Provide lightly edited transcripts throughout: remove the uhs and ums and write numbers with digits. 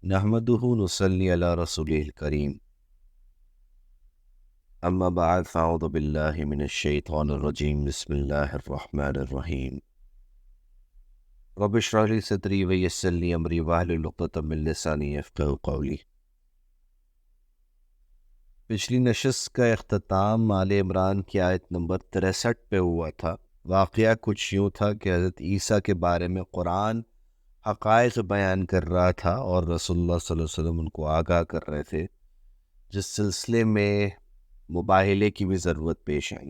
نحمده نصلی علی رسول الکریم اما بعد فاعوذ باللہ من الشیطان الرجیم بسم اللہ الرحمن الرحیم رب اشرح لی صدری ویسر لی امری واحلل عقدۃ من لسانی یفقہوا قولی۔ پچھلی نشست کا اختتام آل عمران کی آیت نمبر 63 پہ ہوا تھا۔ واقعہ کچھ یوں تھا کہ حضرت عیسیٰ کے بارے میں قرآن حقائق بیان کر رہا تھا اور رسول اللہ صلی اللہ علیہ وسلم ان کو آگاہ کر رہے تھے، جس سلسلے میں مباہلے کی بھی ضرورت پیش آئی۔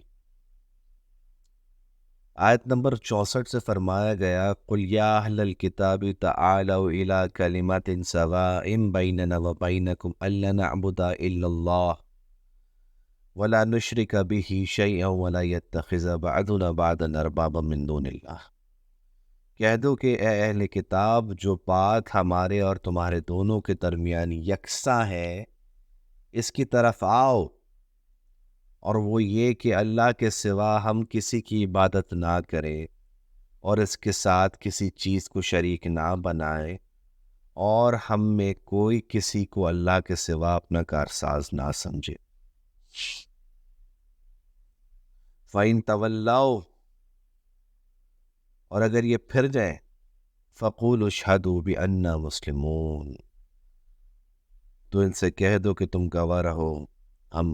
آیت نمبر 64 سے فرمایا گیا قُلْ يَا أَهْلَ الْكِتَابِ تَعَالَوْا إِلَىٰ كَلِمَةٍ سَوَاءٍ بَيْنَنَا وَبَيْنَكُمْ أَلَّا نَعْبُدَ إِلَّا اللَّهَ وَلَا نُشْرِكَ بِهِ شَيْئًا وَلَا يَتَّخِذَ بَعْضُنَا بَعْضًا أَرْبَابًا مِّن دُونِ اللَّهِ۔ کہہ دو کہ اے اہل کتاب، جو بات ہمارے اور تمہارے دونوں کے درمیان یکساں ہے اس کی طرف آؤ، اور وہ یہ کہ اللہ کے سوا ہم کسی کی عبادت نہ کریں اور اس کے ساتھ کسی چیز کو شریک نہ بنائیں، اور ہم میں کوئی کسی کو اللہ کے سوا اپنا کارساز نہ سمجھے۔ فَإِن تَوَلَّوْا، اور اگر یہ پھر جائیں، فَقُولُوا اشْهَدُوا بِأَنَّا مُسْلِمُونَ، تو ان سے کہہ دو کہ تم گواہ رہو ہم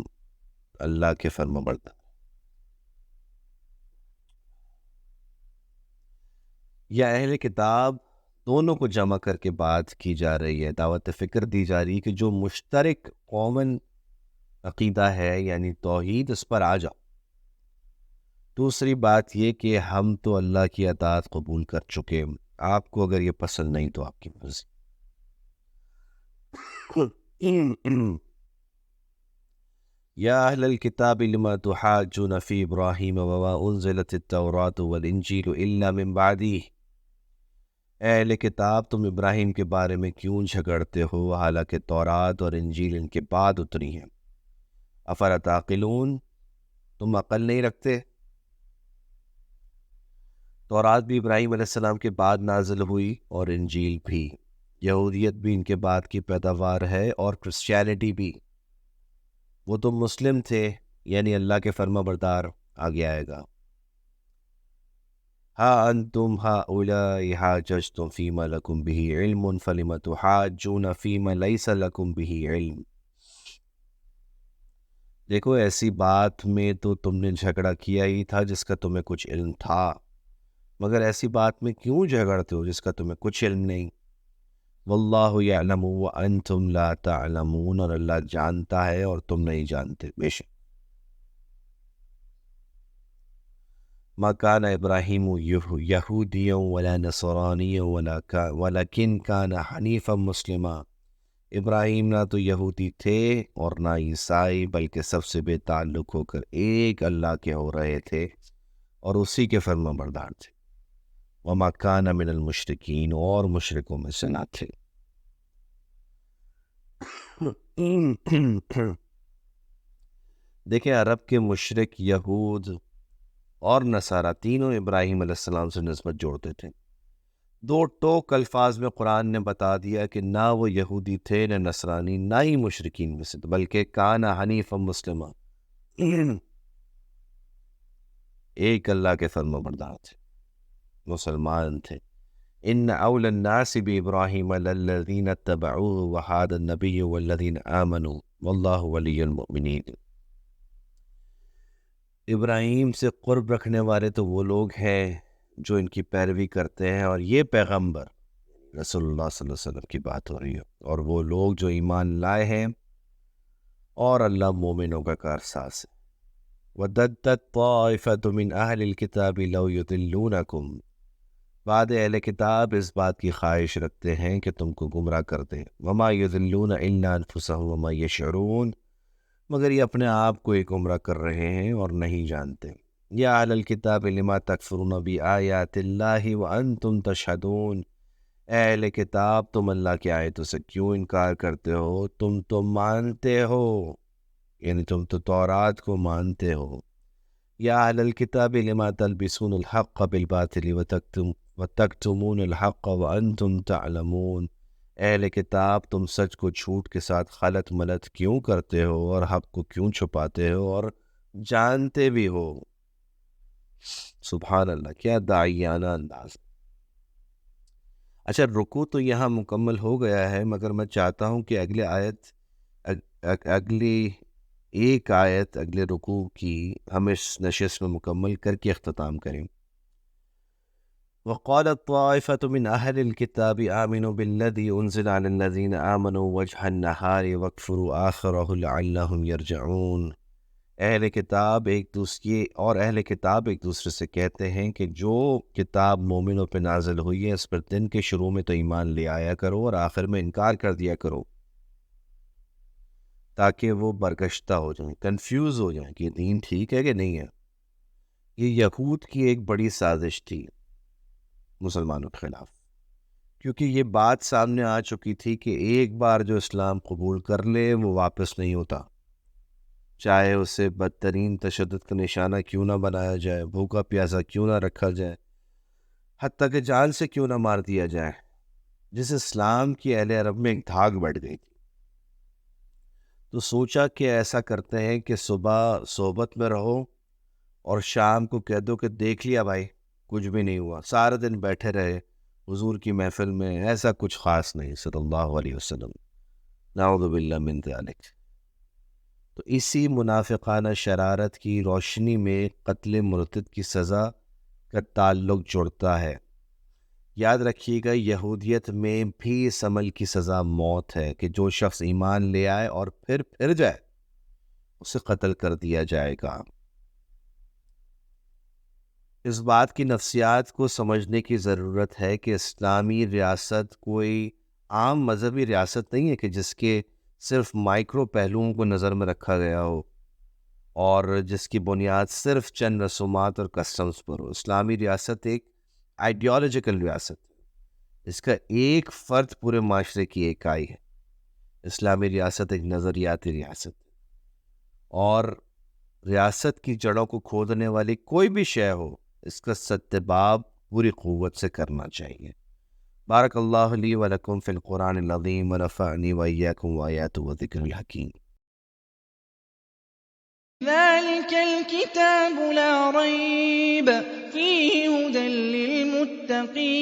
اللہ کے فرما بردار۔ یا اہل کتاب دونوں کو جمع کر کے بات کی جا رہی ہے، دعوت فکر دی جا رہی ہے کہ جو مشترک کامن عقیدہ ہے یعنی توحید، اس پر آ جاؤ۔ دوسری بات یہ کہ ہم تو اللہ کی اطاعت قبول کر چکے، آپ کو اگر یہ پسند نہیں تو آپ کی مرضی۔ یا اہل الکتاب لما تحاجون فی ابراہیم وما انزلت التوراۃ والانجیل الا من بعدہ، اے اہل کتاب تم ابراہیم کے بارے میں کیوں جھگڑتے ہو حالانکہ تورات اور انجیل ان کے بعد اتری ہیں۔ افلا تعقلون، تم عقل نہیں رکھتے؟ تورات بھی ابراہیم علیہ السلام کے بعد نازل ہوئی اور انجیل بھی، یہودیت بھی ان کے بعد کی پیداوار ہے اور کرسچینٹی بھی۔ وہ تو مسلم تھے یعنی اللہ کے فرما بردار، آگے آئے گا۔ ہا انتم ہؤلاء حاججتم فیما لکم بہ علم فلم تحاجون فیما لیس لکم بہ علم۔ دیکھو، ایسی بات میں تو تم نے جھگڑا کیا ہی تھا جس کا تمہیں کچھ علم تھا، مگر ایسی بات میں کیوں جھگڑتے ہو جس کا تمہیں کچھ علم نہیں؟ واللہ یعلم وانتم لا تعلمون، اور اللہ جانتا ہے اور تم نہیں جانتے۔ بے شک ما کان ابراہیم یہودیا ولا نصرانیا ولکن کان حنیفا مسلما، ابراہیم نہ تو یہودی تھے اور نہ عیسائی، بلکہ سب سے بے تعلق ہو کر ایک اللہ کے ہو رہے تھے اور اسی کے فرما بردار تھے۔ وما کان من المشرکین، اور مشرکوں میں سے نہ تھے۔ دیکھیں، عرب کے مشرک یہود اور نصارہ تینوں ابراہیم علیہ السلام سے نسبت جوڑتے تھے۔ دو ٹوک الفاظ میں قرآن نے بتا دیا کہ نہ وہ یہودی تھے، نہ نصرانی، نہ ہی مشرکین میں سے، بلکہ کان حنیفا مسلمہ، ایک اللہ کے فرما بردار تھے، مسلمان تھے۔ ان اول الناس بابراہیم للذین اتبعوه وهذا النبی والذین آمنوا واللہ ولی المؤمنین۔ ابراہیم سے قرب رکھنے والے تو وہ لوگ ہیں جو ان کی پیروی کرتے ہیں، اور یہ پیغمبر رسول اللہ صلی اللہ علیہ وسلم کی بات ہو رہی ہے، اور وہ لوگ جو ایمان لائے ہیں، اور اللہ مومنوں کا کارساز ہے۔ وَدَدَّتْ طَائِفَةٌ مِّنْ أَهْلِ الْكِتَابِ لَوْ يُضِلُّونَكُمْ، بعض اہل کتاب اس بات کی خواہش رکھتے ہیں کہ تم کو گمراہ کر دیں۔ وَمَا يُضِلُّونَ إِلَّا أَنفُسَهُمْ وَمَا يَشْعُرُونَ، مگر یہ اپنے آپ کو ہی گمراہ کر رہے ہیں اور نہیں جانتے۔ یا اہل الکتاب لما تکفرون بآیات اللہ وانتم تشہدون، اے اہل کتاب تم اللہ کی آیتوں سے کیوں انکار کرتے ہو، تم تو مانتے ہو، یعنی تم تو تورات کو مانتے ہو۔ یا اہل الکتاب لما تلبسون الحق بالباطل وتکتمون الحق وانتم تعلمون، اہل کتاب تم سچ کو جھوٹ کے ساتھ خلط ملط کیوں کرتے ہو اور حق کو کیوں چھپاتے ہو اور جانتے بھی ہو. سبحان اللہ، کیا داعیانہ انداز. اچھا، رکوع تو یہاں مکمل ہو گیا ہے، مگر میں چاہتا ہوں کہ اگلی ایک آیت اگلے رکوع کی ہم اس نشست میں مکمل کر کے اختتام کریں. وقالت طائفة من أهل الكتاب آمنوا بالذي أنزل على الذين آمنوا وجه النهار واكفروا آخره لعلهم يرجعون. اہل کتاب ایک دوسرے سے کہتے ہیں کہ جو کتاب مومنوں پہ نازل ہوئی ہے اس پر دن کے شروع میں تو ایمان لے آیا کرو اور آخر میں انکار کر دیا کرو، تاکہ وہ برگشتہ ہو جائیں، کنفیوز ہو جائیں کہ یہ دین ٹھیک ہے کہ نہیں ہے. یہ یہود کی ایک بڑی سازش تھی مسلمانوں کے خلاف، کیونکہ یہ بات سامنے آ چکی تھی کہ ایک بار جو اسلام قبول کر لے وہ واپس نہیں ہوتا، چاہے اسے بدترین تشدد کا نشانہ کیوں نہ بنایا جائے، بھوکا پیاسا کیوں نہ رکھا جائے، حتیٰ کہ جان سے کیوں نہ مار دیا جائے. جس اسلام کی اہل عرب میں ایک دھاگ بڑھ گئی تھی، تو سوچا کہ ایسا کرتے ہیں کہ صبح صحبت میں رہو اور شام کو کہہ دو کہ دیکھ لیا بھائی کچھ بھی نہیں ہوا، سارا دن بیٹھے رہے حضور کی محفل میں، ایسا کچھ خاص نہیں صلی اللہ علیہ وسلم، نعوذ باللہ من ذالک. تو اسی منافقانہ شرارت کی روشنی میں قتل مرتد کی سزا کا تعلق جڑتا ہے. یاد رکھیے گا، یہودیت میں بھی اس عمل کی سزا موت ہے کہ جو شخص ایمان لے آئے اور پھر جائے اسے قتل کر دیا جائے گا. اس بات کی نفسیات کو سمجھنے کی ضرورت ہے کہ اسلامی ریاست کوئی عام مذہبی ریاست نہیں ہے کہ جس کے صرف مائکرو پہلوؤں کو نظر میں رکھا گیا ہو اور جس کی بنیاد صرف چند رسومات اور کسٹمز پر ہو. اسلامی ریاست ایک آئیڈیالوجیکل ریاست ہے، اس کا ایک فرد پورے معاشرے کی اکائی ہے. اسلامی ریاست ایک نظریاتی ریاست ہے، اور ریاست کی جڑوں کو کھودنے والی کوئی بھی شے ہو اس کا ستباب پوری قوت سے کرنا چاہیے. بارک اللہ لی و لکم فی القرآن العظیم ونفعنی و ایاکم وآیاتہ وذکر الحکیم. ذلك الكتاب لا ريب فيه هدى للمتقين